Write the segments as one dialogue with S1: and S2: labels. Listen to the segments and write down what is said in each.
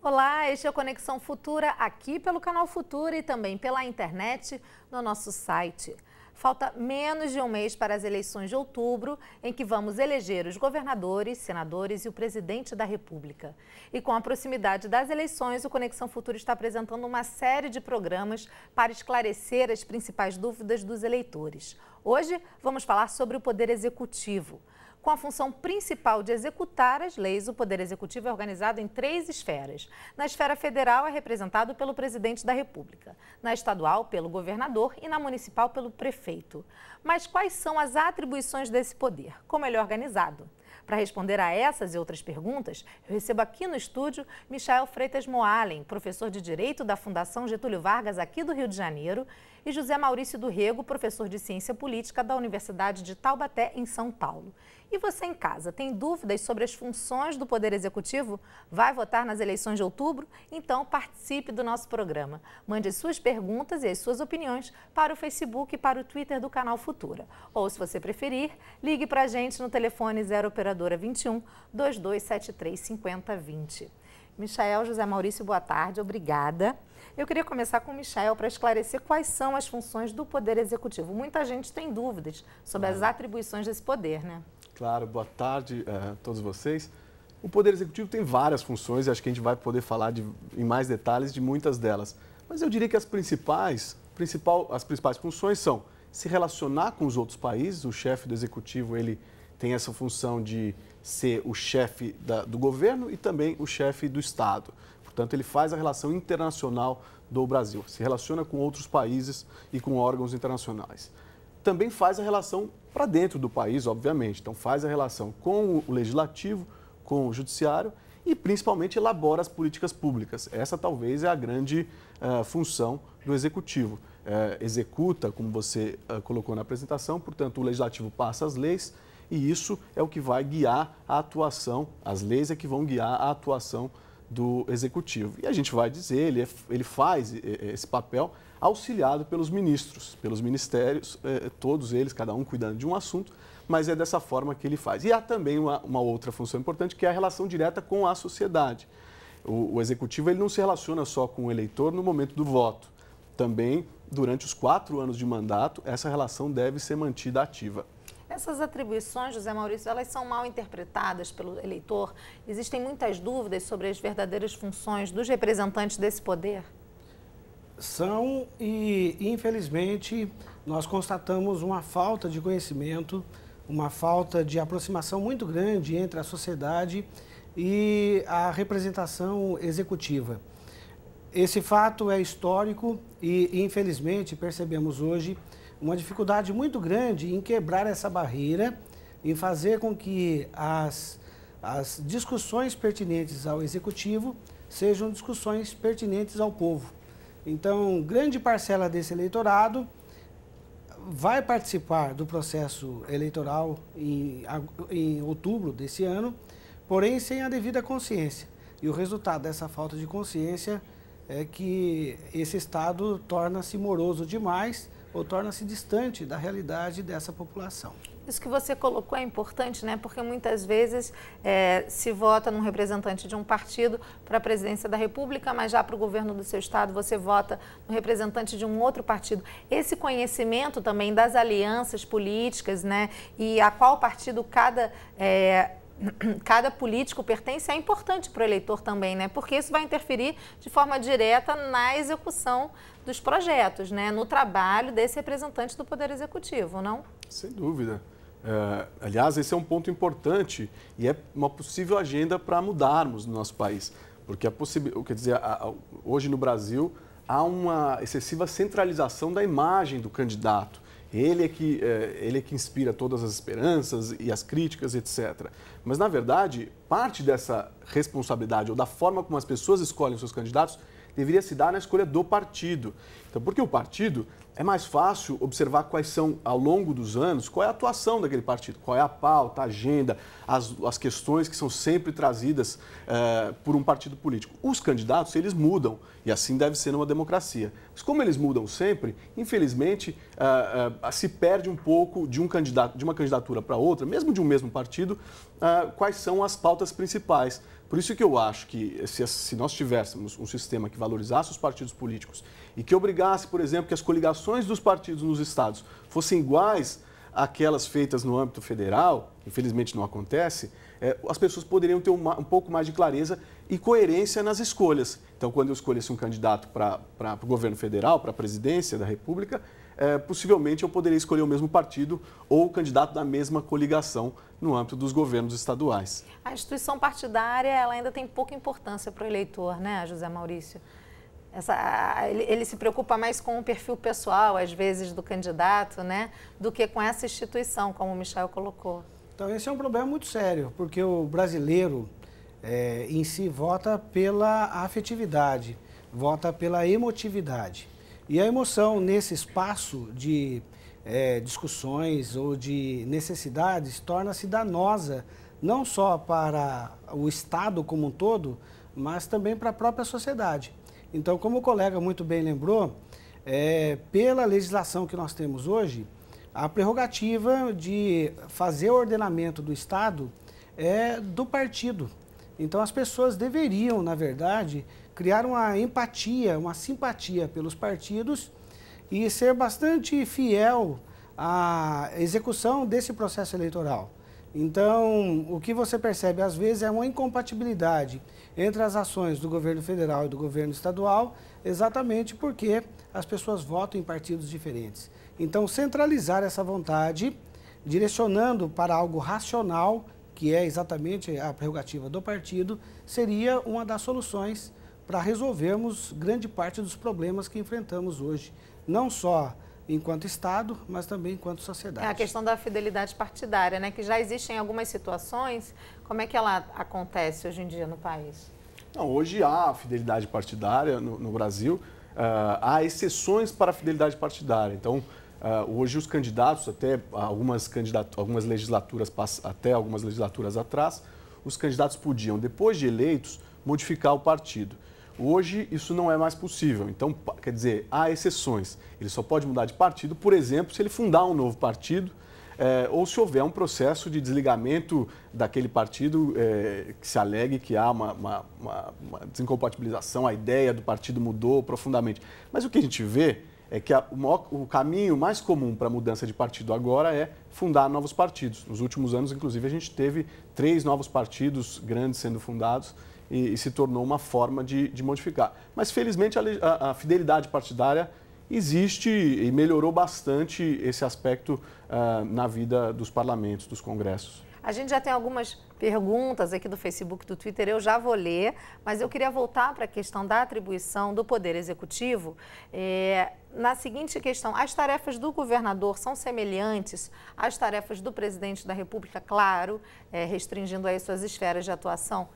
S1: Olá, este é o Conexão Futura, aqui pelo canal Futura e também pela internet no nosso site. Falta menos de um mês para as eleições de outubro, em que vamos eleger os governadores, senadores e o presidente da República. E com a proximidade das eleições, o Conexão Futura está apresentando uma série de programas para esclarecer as principais dúvidas dos eleitores. Hoje vamos falar sobre o Poder Executivo. Com a função principal de executar as leis, o Poder Executivo é organizado em 3 esferas. Na esfera federal é representado pelo presidente da República, na estadual pelo governador e na municipal pelo prefeito. Mas quais são as atribuições desse poder? Como ele é organizado? Para responder a essas e outras perguntas, eu recebo aqui no estúdio Michael Freitas Moalen, professor de Direito da Fundação Getúlio Vargas aqui do Rio de Janeiro, e José Maurício do Rego, professor de Ciência Política da Universidade de Taubaté, em São Paulo. E você em casa, tem dúvidas sobre as funções do Poder Executivo? Vai votar nas eleições de outubro? Então participe do nosso programa. Mande as suas perguntas e as suas opiniões para o Facebook e para o Twitter do canal Futura. Ou, se você preferir, ligue para a gente no telefone 0 operadora 21 2273 5020. Michael, José Maurício, boa tarde, obrigada. Eu queria começar com o Michael para esclarecer quais são as funções do Poder Executivo. Muita gente tem dúvidas sobre as atribuições desse poder, né?
S2: Claro, boa tarde a todos vocês. O Poder Executivo tem várias funções e acho que a gente vai poder falar em mais detalhes de muitas delas. Mas eu diria que as principais funções são se relacionar com os outros países. O chefe do Executivo ele tem essa função de ser o chefe do governo e também o chefe do Estado. Portanto, ele faz a relação internacional do Brasil, se relaciona com outros países e com órgãos internacionais. Também faz a relação para dentro do país, obviamente. Então, faz a relação com o Legislativo, com o Judiciário e, principalmente, elabora as políticas públicas. Essa, talvez, é a grande função do Executivo. Executa, como você colocou na apresentação, portanto, o Legislativo passa as leis e isso é o que vai guiar a atuação, as leis é que vão guiar a atuação do Executivo. E a gente vai dizer, ele faz esse papel auxiliado pelos ministros, pelos ministérios, todos eles, cada um cuidando de um assunto, mas é dessa forma que ele faz. E há também uma outra função importante, que é a relação direta com a sociedade. O Executivo ele não se relaciona só com o eleitor no momento do voto. Também, durante os 4 anos de mandato, essa relação deve ser mantida ativa.
S1: Essas atribuições, José Maurício, elas são mal interpretadas pelo eleitor? Existem muitas dúvidas sobre as verdadeiras funções dos representantes desse poder?
S3: São e, infelizmente, nós constatamos uma falta de conhecimento, uma falta de aproximação muito grande entre a sociedade e a representação executiva. Esse fato é histórico e, infelizmente, percebemos hoje uma dificuldade muito grande em quebrar essa barreira, em fazer com que as discussões pertinentes ao Executivo sejam discussões pertinentes ao povo. Então, grande parcela desse eleitorado vai participar do processo eleitoral em outubro desse ano, porém sem a devida consciência. E o resultado dessa falta de consciência é que esse Estado torna-se moroso demais ou torna-se distante da realidade dessa população.
S1: Isso que você colocou é importante, né? Porque muitas vezes se vota num representante de um partido para a presidência da República, mas já para o governo do seu estado você vota no representante de um outro partido. Esse conhecimento também das alianças políticas, né? E a qual partido cada político pertence é importante para o eleitor também, né? Porque isso vai interferir de forma direta na execução dos projetos, né? No trabalho desse representante do Poder Executivo, não?
S2: Sem dúvida. Aliás, esse é um ponto importante e é uma possível agenda para mudarmos no nosso país. Porque hoje no Brasil há uma excessiva centralização da imagem do candidato. Ele é que inspira todas as esperanças e as críticas, etc. Mas, na verdade, parte dessa responsabilidade ou da forma como as pessoas escolhem os seus candidatos deveria se dar na escolha do partido. Então, porque o partido é mais fácil observar quais são, ao longo dos anos, qual é a atuação daquele partido, qual é a pauta, a agenda, as questões que são sempre trazidas por um partido político. Os candidatos, eles mudam, e assim deve ser numa democracia. Mas como eles mudam sempre, infelizmente, se perde um pouco de uma candidatura para outra, mesmo de um mesmo partido, quais são as pautas principais. Por isso que eu acho que se nós tivéssemos um sistema que valorizasse os partidos políticos e que obrigasse, por exemplo, que as coligações dos partidos nos estados fossem iguais àquelas feitas no âmbito federal, infelizmente não acontece, as pessoas poderiam ter um pouco mais de clareza e coerência nas escolhas. Então, quando eu escolhesse um candidato para o governo federal, para a presidência da República, possivelmente eu poderia escolher o mesmo partido ou o candidato da mesma coligação no âmbito dos governos estaduais.
S1: A instituição partidária ela ainda tem pouca importância para o eleitor, né, José Maurício? Ele se preocupa mais com o perfil pessoal, às vezes, do candidato, né, do que com essa instituição, como o Michel colocou.
S3: Então, esse é um problema muito sério, porque o brasileiro em si vota pela afetividade, vota pela emotividade. E a emoção, nesse espaço de discussões ou de necessidades, torna-se danosa, não só para o Estado como um todo, mas também para a própria sociedade. Então, como o colega muito bem lembrou, pela legislação que nós temos hoje, a prerrogativa de fazer o ordenamento do Estado é do partido. Então, as pessoas deveriam, na verdade, criar uma empatia, uma simpatia pelos partidos e ser bastante fiel à execução desse processo eleitoral. Então, o que você percebe, às vezes, é uma incompatibilidade entre as ações do governo federal e do governo estadual, exatamente porque as pessoas votam em partidos diferentes. Então, centralizar essa vontade, direcionando para algo racional, que é exatamente a prerrogativa do partido, seria uma das soluções para resolvermos grande parte dos problemas que enfrentamos hoje, não só enquanto Estado, mas também enquanto sociedade.
S1: É a questão da fidelidade partidária, né? Que já existem algumas situações. Como é que ela acontece hoje em dia no país?
S2: Não, hoje há fidelidade partidária no Brasil, há exceções para a fidelidade partidária. Então, hoje os candidatos, até algumas legislaturas atrás, os candidatos podiam, depois de eleitos, modificar o partido. Hoje, isso não é mais possível. Então, quer dizer, há exceções. Ele só pode mudar de partido, por exemplo, se ele fundar um novo partido ou se houver um processo de desligamento daquele partido que se alegue que há uma desincompatibilização, a ideia do partido mudou profundamente. Mas o que a gente vê é que o caminho mais comum para a mudança de partido agora é fundar novos partidos. Nos últimos anos, inclusive, a gente teve 3 novos partidos grandes sendo fundados, e se tornou uma forma de modificar. Mas, felizmente, a fidelidade partidária existe e melhorou bastante esse aspecto na vida dos parlamentos, dos congressos.
S1: A gente já tem algumas perguntas aqui do Facebook, do Twitter, eu já vou ler, mas eu queria voltar para a questão da atribuição do Poder Executivo. Na seguinte questão, as tarefas do governador são semelhantes às tarefas do presidente da República, claro, restringindo aí suas esferas de atuação?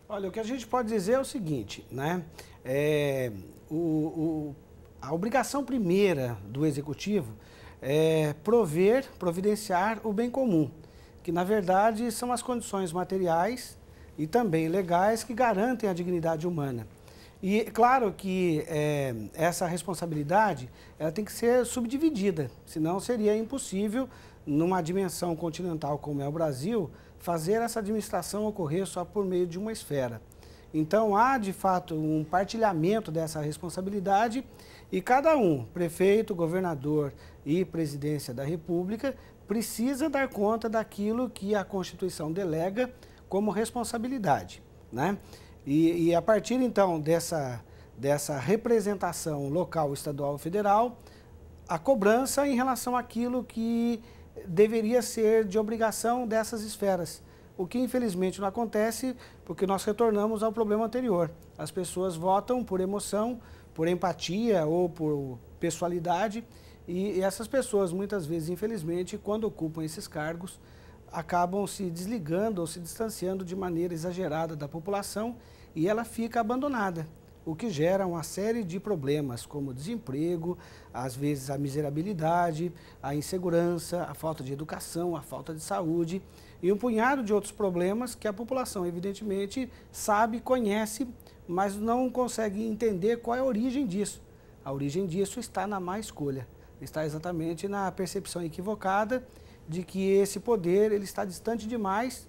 S3: Olha, o que a gente pode dizer é o seguinte, né? A obrigação primeira do Executivo é providenciar o bem comum, que na verdade são as condições materiais e também legais que garantem a dignidade humana. E claro que essa responsabilidade ela tem que ser subdividida, senão seria impossível, numa dimensão continental como é o Brasil, fazer essa administração ocorrer só por meio de uma esfera. Então, há, de fato, um partilhamento dessa responsabilidade e cada um, prefeito, governador e presidência da República, precisa dar conta daquilo que a Constituição delega como responsabilidade, né? E a partir, então, dessa representação local, estadual e federal, a cobrança em relação àquilo que deveria ser de obrigação dessas esferas, o que infelizmente não acontece porque nós retornamos ao problema anterior. As pessoas votam por emoção, por empatia ou por pessoalidade e essas pessoas muitas vezes, infelizmente, quando ocupam esses cargos, acabam se desligando ou se distanciando de maneira exagerada da população e ela fica abandonada. o que gera uma série de problemas, como desemprego, às vezes a miserabilidade, a insegurança, a falta de educação, a falta de saúde e um punhado de outros problemas que a população, evidentemente, sabe, conhece, mas não consegue entender qual é a origem disso. A origem disso está na má escolha, está exatamente na percepção equivocada de que esse poder ele está distante demais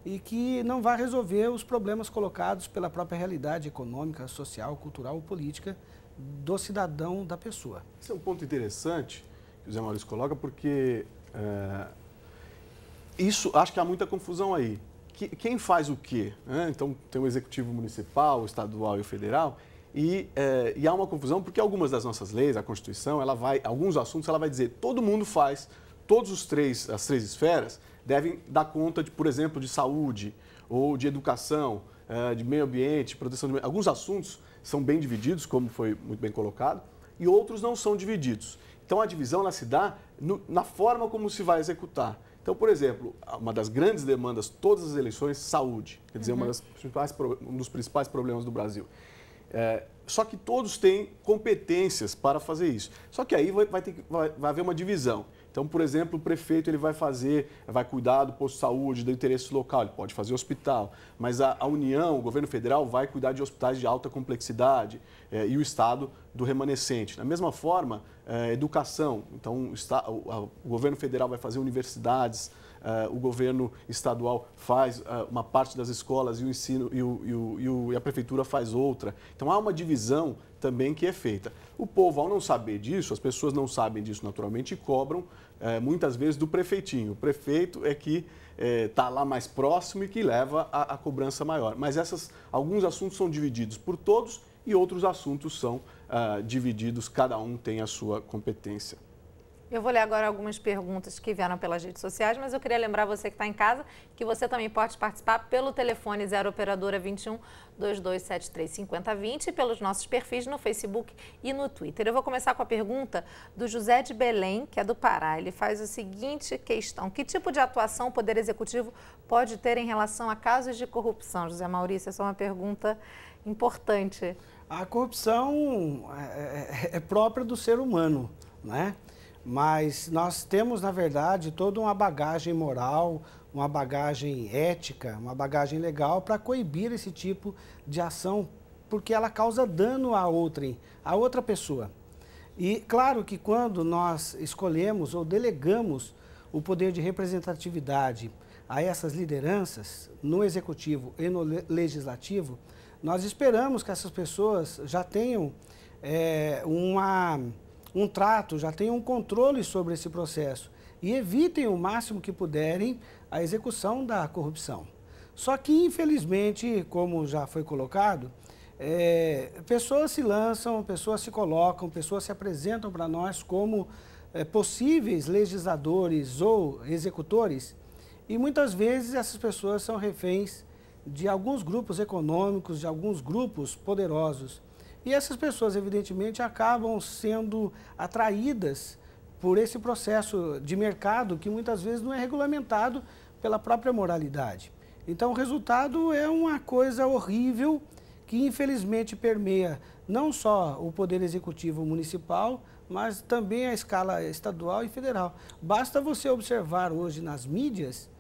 S3: e que não vai resolver os problemas colocados pela própria realidade econômica, social, cultural ou política do cidadão, da pessoa.
S2: Esse é um ponto interessante que o Zé Maurício coloca, porque isso, acho que há muita confusão aí. Quem faz o quê? Então, tem o executivo municipal, o estadual e o federal, e há uma confusão porque algumas das nossas leis, a Constituição, alguns assuntos ela vai dizer todo mundo faz, as três esferas devem dar conta, por exemplo, de saúde ou de educação, de meio ambiente, proteção do meio. Alguns assuntos são bem divididos, como foi muito bem colocado, e outros não são divididos. Então, a divisão ela se dá na forma como se vai executar. Então, por exemplo, uma das grandes demandas, todas as eleições, saúde. Quer dizer, um dos principais problemas do Brasil. Só que todos têm competências para fazer isso. Só que aí vai haver uma divisão. Então, por exemplo, o prefeito ele vai cuidar do posto de saúde, do interesse local, ele pode fazer hospital, mas a União, o governo federal, vai cuidar de hospitais de alta complexidade e o Estado do remanescente. Da mesma forma, educação, então o governo federal vai fazer universidades, o governo estadual faz uma parte das escolas e o ensino e a prefeitura faz outra. Então, há uma divisão também que é feita. O povo, ao não saber disso, as pessoas não sabem disso naturalmente e cobram muitas vezes do prefeitinho. O prefeito é que está lá mais próximo e que leva a cobrança maior. Mas alguns assuntos são divididos por todos e outros assuntos são divididos, cada um tem a sua competência.
S1: Eu vou ler agora algumas perguntas que vieram pelas redes sociais, mas eu queria lembrar você que está em casa que você também pode participar pelo telefone 0 operadora 21 2273 5020 e pelos nossos perfis no Facebook e no Twitter. Eu vou começar com a pergunta do José de Belém, que é do Pará. Ele faz a seguinte questão: que tipo de atuação o Poder Executivo pode ter em relação a casos de corrupção? José Maurício, essa é uma pergunta importante.
S3: A corrupção é própria do ser humano, né? Mas nós temos, na verdade, toda uma bagagem moral, uma bagagem ética, uma bagagem legal para coibir esse tipo de ação, porque ela causa dano a outra pessoa. E claro que quando nós escolhemos ou delegamos o poder de representatividade a essas lideranças, no executivo e no legislativo, nós esperamos que essas pessoas já tenham um trato, já tenham um controle sobre esse processo e evitem o máximo que puderem a execução da corrupção. Só que, infelizmente, como já foi colocado, pessoas se lançam, pessoas se colocam, pessoas se apresentam para nós como possíveis legisladores ou executores e muitas vezes essas pessoas são reféns de alguns grupos econômicos, de alguns grupos poderosos. E essas pessoas, evidentemente, acabam sendo atraídas por esse processo de mercado que muitas vezes não é regulamentado pela própria moralidade. Então, o resultado é uma coisa horrível que, infelizmente, permeia não só o Poder Executivo Municipal, mas também a escala estadual e federal. Basta você observar hoje nas mídias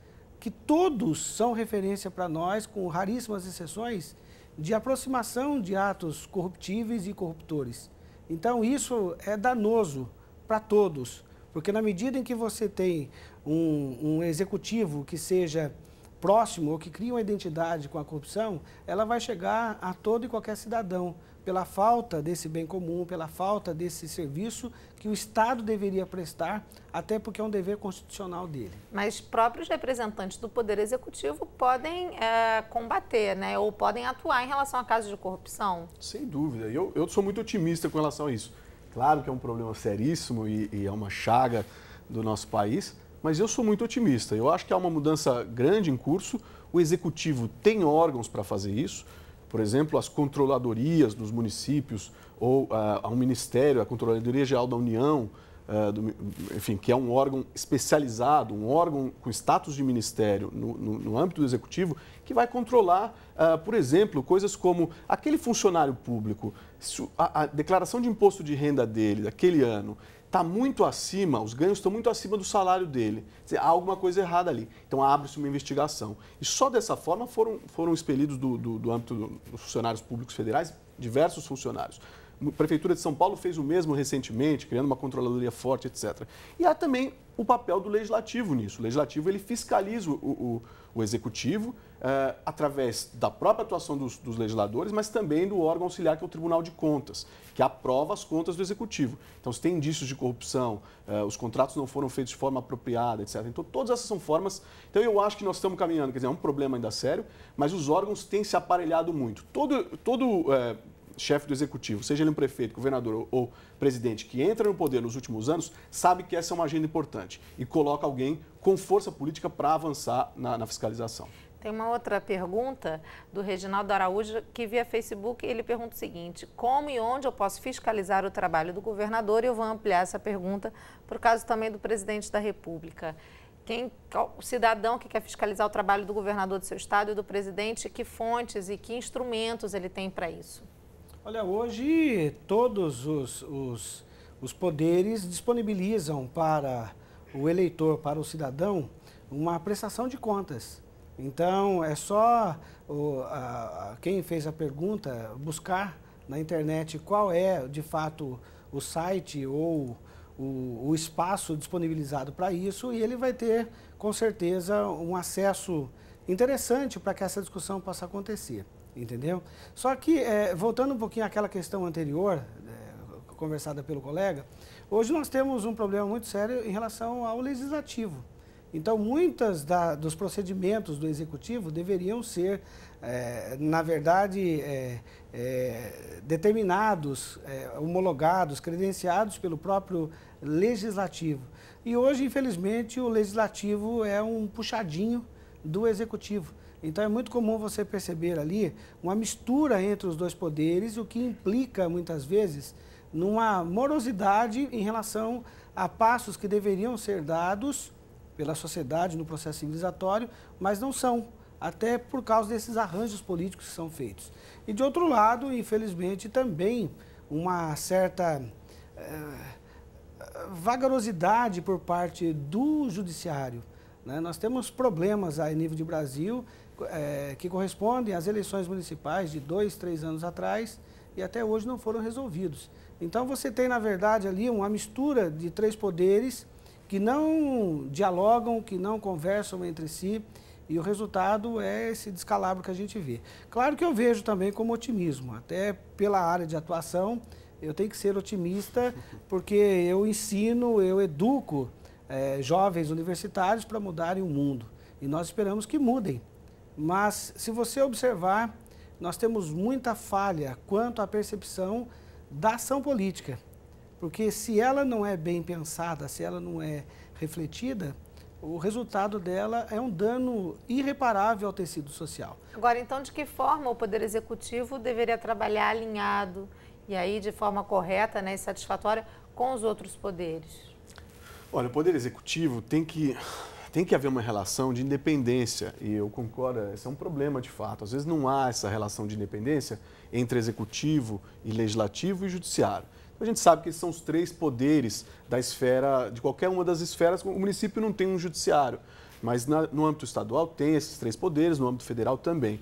S3: que todos são referência para nós, com raríssimas exceções, de aproximação de atos corruptíveis e corruptores. Então, isso é danoso para todos, porque na medida em que você tem um executivo que seja próximo ou que cria uma identidade com a corrupção, ela vai chegar a todo e qualquer cidadão, pela falta desse bem comum, pela falta desse serviço que o Estado deveria prestar, até porque é um dever constitucional dele.
S1: Mas próprios representantes do Poder Executivo podem combater, né, ou podem atuar em relação a casos de corrupção?
S2: Sem dúvida. Eu sou muito otimista com relação a isso. Claro que é um problema seríssimo e é uma chaga do nosso país, mas eu sou muito otimista. Eu acho que há uma mudança grande em curso. O Executivo tem órgãos para fazer isso. Por exemplo, as controladorias dos municípios ou a um ministério, a Controladoria Geral da União, enfim, que é um órgão especializado, um órgão com status de ministério no âmbito do executivo, que vai controlar, por exemplo, coisas como aquele funcionário público, a declaração de imposto de renda dele, daquele ano, está muito acima, os ganhos estão muito acima do salário dele. Quer dizer, há alguma coisa errada ali. Então, abre-se uma investigação. E só dessa forma foram expelidos do âmbito dos funcionários públicos federais diversos funcionários. A Prefeitura de São Paulo fez o mesmo recentemente, criando uma controladoria forte, etc. E há também o papel do Legislativo nisso. O Legislativo ele fiscaliza o Executivo através da própria atuação dos legisladores, mas também do órgão auxiliar, que é o Tribunal de Contas, que aprova as contas do Executivo. Então, se tem indícios de corrupção, os contratos não foram feitos de forma apropriada, etc. Então, todas essas são formas... Então, eu acho que nós estamos caminhando, quer dizer, é um problema ainda sério, mas os órgãos têm se aparelhado muito. Todo chefe do executivo, seja ele um prefeito, governador ou presidente, que entra no poder nos últimos anos, sabe que essa é uma agenda importante e coloca alguém com força política para avançar na fiscalização.
S1: Tem uma outra pergunta do Reginaldo Araújo, que via Facebook, ele pergunta o seguinte: como e onde eu posso fiscalizar o trabalho do governador? E eu vou ampliar essa pergunta para o caso também do presidente da República. O cidadão que quer fiscalizar o trabalho do governador do seu estado e do presidente, que fontes e que instrumentos ele tem para isso?
S3: Olha, hoje todos os poderes disponibilizam para o eleitor, para o cidadão, uma prestação de contas. Então, é só quem fez a pergunta buscar na internet qual é, de fato, o site ou o espaço disponibilizado para isso, e ele vai ter, com certeza, um acesso interessante para que essa discussão possa acontecer. Entendeu? Só que, voltando um pouquinho àquela questão anterior, conversada pelo colega, hoje nós temos um problema muito sério em relação ao legislativo. Então, muitos dos procedimentos do executivo deveriam ser, na verdade, determinados, homologados, credenciados pelo próprio legislativo. E hoje, infelizmente, o legislativo é um puxadinho do executivo. Então, é muito comum você perceber ali uma mistura entre os dois poderes, o que implica, muitas vezes, numa morosidade em relação a passos que deveriam ser dados pela sociedade no processo civilizatório, mas não são, até por causa desses arranjos políticos que são feitos. E, de outro lado, infelizmente, também uma certa vagarosidade por parte do judiciário. Nós temos problemas a nível de Brasil que correspondem às eleições municipais de 2, 3 anos atrás e até hoje não foram resolvidos. Então, você tem, na verdade, ali uma mistura de 3 poderes que não dialogam, que não conversam entre si, e o resultado é esse descalabro que a gente vê. Claro que eu vejo também como otimismo, até pela área de atuação, eu tenho que ser otimista, porque eu ensino, eu educo jovens universitários para mudarem o mundo. E nós esperamos que mudem. Mas, se você observar, nós temos muita falha quanto à percepção da ação política. Porque se ela não é bem pensada, se ela não é refletida, o resultado dela é um dano irreparável ao tecido social.
S1: Agora, então, de que forma o Poder Executivo deveria trabalhar alinhado e aí de forma correta, e satisfatória com os outros poderes?
S2: Olha, o Poder Executivo tem que haver uma relação de independência, e eu concordo, esse é um problema de fato. Às vezes não há essa relação de independência entre Executivo e Legislativo e Judiciário. A gente sabe que esses são os 3 poderes da esfera, de qualquer uma das esferas. O município não tem um judiciário, mas no âmbito estadual tem esses 3 poderes, no âmbito federal também.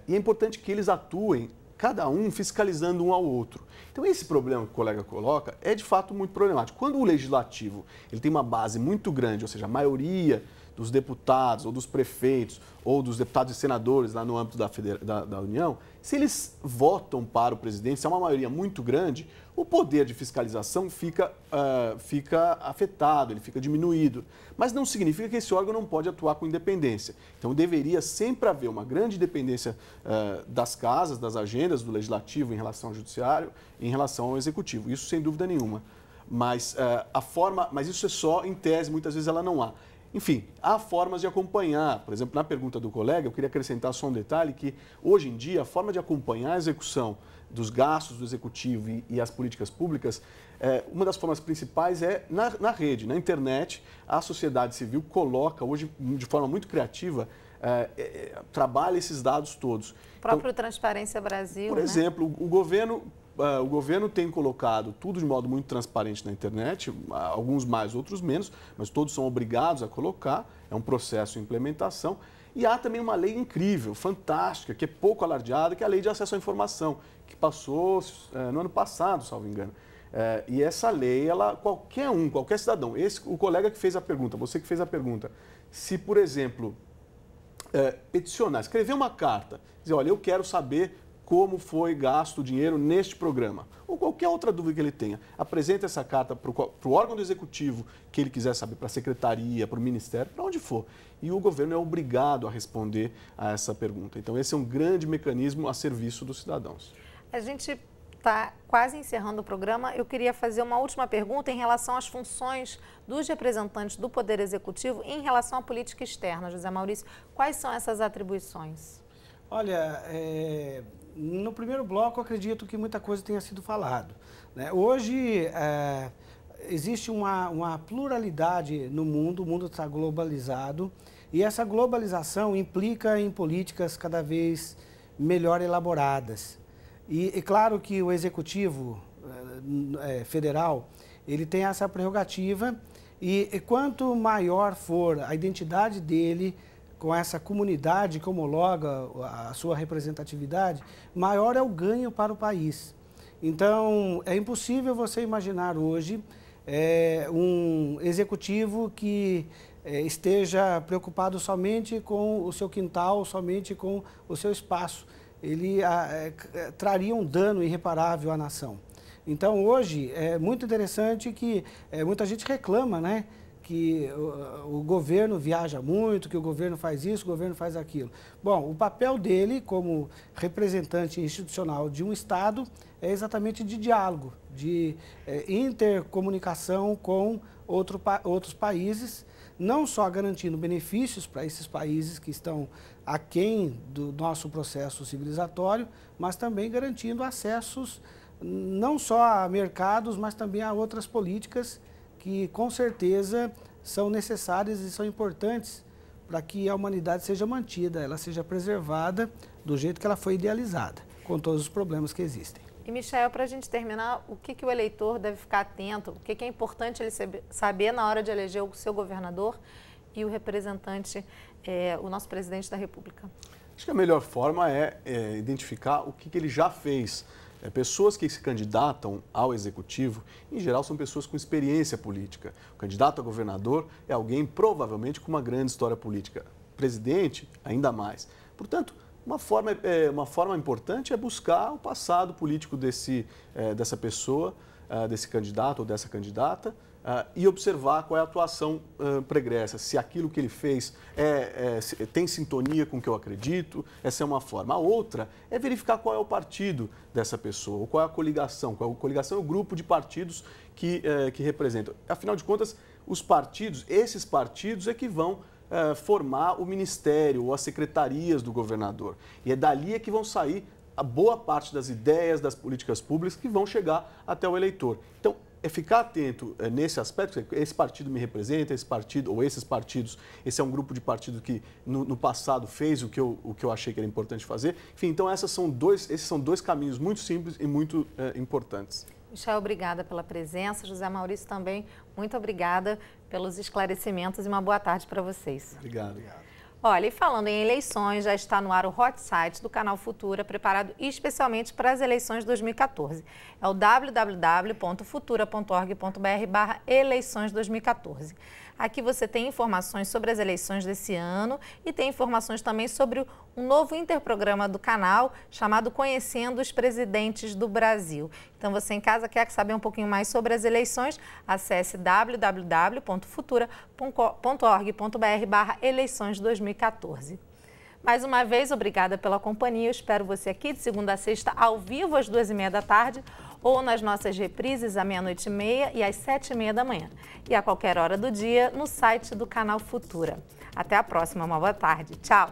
S2: E é importante que eles atuem, cada um fiscalizando um ao outro. Então, esse problema que o colega coloca é, de fato, muito problemático. Quando o legislativo ele tem uma base muito grande, ou seja, a maioria dos deputados ou dos prefeitos ou dos deputados e senadores lá no âmbito da União, se eles votam para o presidente, se é uma maioria muito grande, o poder de fiscalização fica afetado, ele fica diminuído. Mas não significa que esse órgão não pode atuar com independência. Então, deveria sempre haver uma grande independência das casas, das agendas do Legislativo em relação ao Judiciário, em relação ao Executivo. Isso sem dúvida nenhuma. Mas isso é só em tese, muitas vezes ela não há. Enfim, há formas de acompanhar. Por exemplo, na pergunta do colega, eu queria acrescentar só um detalhe que, hoje em dia, a forma de acompanhar a execução dos gastos do Executivo e as políticas públicas, uma das formas principais é na rede, na internet. A sociedade civil coloca, hoje, de forma muito criativa, trabalha esses dados todos.
S1: O próprio Transparência Brasil,
S2: por exemplo, o governo tem colocado tudo de modo muito transparente na internet, alguns mais, outros menos, mas todos são obrigados a colocar, é um processo de implementação. E há também uma lei incrível, fantástica, que é pouco alardeada, que é a Lei de Acesso à Informação, que passou no ano passado, salvo engano. E essa lei, qualquer cidadão, o colega que fez a pergunta, você que fez a pergunta, se, por exemplo, peticionar, escrever uma carta, dizer, olha, eu quero saber como foi gasto o dinheiro neste programa, ou qualquer outra dúvida que ele tenha, apresenta essa carta para o órgão do Executivo que ele quiser saber, para a Secretaria, para o Ministério, para onde for. E o governo é obrigado a responder a essa pergunta. Então, esse é um grande mecanismo a serviço dos cidadãos.
S1: A gente está quase encerrando o programa. Eu queria fazer uma última pergunta em relação às funções dos representantes do Poder Executivo em relação à política externa. José Maurício, quais são essas atribuições?
S3: Olha, no primeiro bloco, eu acredito que muita coisa tenha sido falado, né? Hoje, existe uma pluralidade no mundo, o mundo está globalizado, e essa globalização implica em políticas cada vez melhor elaboradas. E claro que o Executivo Federal, ele tem essa prerrogativa, e quanto maior for a identidade dele, com essa comunidade que homologa a sua representatividade, maior é o ganho para o país. Então, é impossível você imaginar hoje um executivo que esteja preocupado somente com o seu quintal, somente com o seu espaço. Ele traria um dano irreparável à nação. Então, hoje, é muito interessante que muita gente reclama, né? Que o governo viaja muito, que o governo faz isso, o governo faz aquilo. Bom, o papel dele como representante institucional de um Estado é exatamente de diálogo, de intercomunicação com outros países, não só garantindo benefícios para esses países que estão aquém do nosso processo civilizatório, mas também garantindo acessos não só a mercados, mas também a outras políticas que com certeza são necessárias e são importantes para que a humanidade seja mantida, ela seja preservada do jeito que ela foi idealizada, com todos os problemas que existem.
S1: E, Michel, para a gente terminar, o que o eleitor deve ficar atento, o que é importante ele saber na hora de eleger o seu governador e o representante, o nosso presidente da República?
S2: Acho que a melhor forma é identificar o que ele já fez. Pessoas que se candidatam ao Executivo, em geral, são pessoas com experiência política. O candidato a governador é alguém, provavelmente, com uma grande história política. Presidente, ainda mais. Portanto, uma forma importante é buscar o passado político dessa pessoa, desse candidato ou dessa candidata, e observar qual é a atuação pregressa, se aquilo que ele fez tem sintonia com o que eu acredito. Essa é uma forma. A outra é verificar qual é o partido dessa pessoa, ou qual é a coligação. A coligação é o grupo de partidos que representam. Afinal de contas, esses partidos é que vão formar o ministério ou as secretarias do governador. E é dali que vão sair a boa parte das ideias, das políticas públicas que vão chegar até o eleitor. Então, é ficar atento nesse aspecto, esse partido me representa, esse partido ou esses partidos, esse é um grupo de partido que no passado fez o que eu achei que era importante fazer. Enfim, então esses são dois caminhos muito simples e muito importantes.
S1: Michel, obrigada pela presença. José Maurício também, muito obrigada pelos esclarecimentos e uma boa tarde para vocês.
S2: Obrigado.
S1: Olha, e falando em eleições, já está no ar o Hot Site do Canal Futura, preparado especialmente para as eleições de 2014. É o www.futura.org.br/eleições 2014. Aqui você tem informações sobre as eleições desse ano e tem informações também sobre um novo interprograma do canal chamado Conhecendo os Presidentes do Brasil. Então você em casa quer saber um pouquinho mais sobre as eleições? Acesse www.futura.org.br/eleições 2014. Mais uma vez, obrigada pela companhia. Eu espero você aqui de segunda a sexta, ao vivo, às 2h30 da tarde, ou nas nossas reprises à 00:30 e às 7:30 da manhã. E a qualquer hora do dia no site do Canal Futura. Até a próxima, uma boa tarde. Tchau!